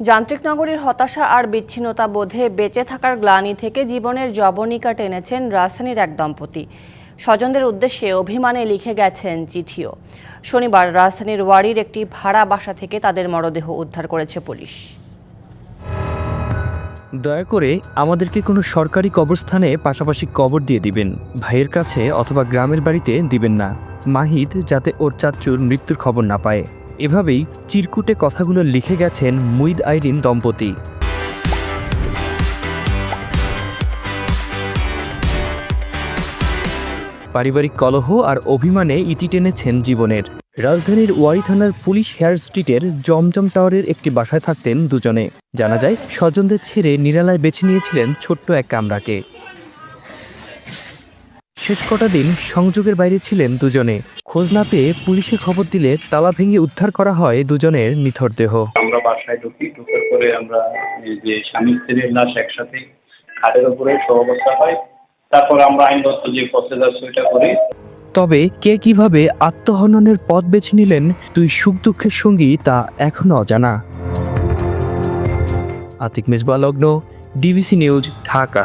যান্ত্রিক নগরীর হতাশা আর বিচ্ছিন্নতা বোধে বেঁচে থাকার গ্লানি থেকে জীবনের যবনিকা টেনেছেন রাজধানীর এক দম্পতি। স্বজনদের উদ্দেশ্যে অভিমানে লিখে গেছেন চিঠিও। শনিবার রাজধানীর ওয়ারির একটি ভাড়া বাসা থেকে তাদের মরদেহ উদ্ধার করেছে পুলিশ। দয়া করে আমাদেরকে কোনো সরকারি কবরস্থানে পাশাপাশি কবর দিয়ে দিবেন, ভাইয়ের কাছে অথবা গ্রামের বাড়িতে দিবেন না। মাহিদ যাতে ওর চাচ্চুর মৃত্যুর খবর না পায়। এভাবেই চিরকুটে কথাগুলো লিখে গেছেন মুইদ আইরিন দম্পতি। পারিবারিক কলহ আর অভিমানে ইতি টেনেছেন জীবনের। রাজধানীর ওয়ারি থানার পুলিশ হেয়ার স্ট্রিটের জমজম টাওয়ারের একটি বাসায় থাকতেন দুজনে। জানা যায়, স্বজনদের ছেড়ে নিরালায় বেছে নিয়েছিলেন ছোট্ট এক কামরাকে। শেষ কটা দিন সংযোগের বাইরে ছিলেন দুজনে। খোঁজ না পেয়ে পুলিশে খবর দিলে তালা ভেঙে উদ্ধার করা হয় দুজনের নিথর দেহ। আমরা বাসায় ঢুকার পরে আমরা যে স্বামী স্ত্রীর লাশ একসাথে খাটের উপরে অবস্থা হয়। তারপর আমরা আইনগত যে প্রসেস সেটা করি। তবে কে কিভাবে আত্মহননের পথ বেছে নিলেন দুই সুখ দুঃখের সঙ্গী তা এখনো অজানা। আতিক মেজবা লগ্ন, ডিবিসি নিউজ, ঢাকা।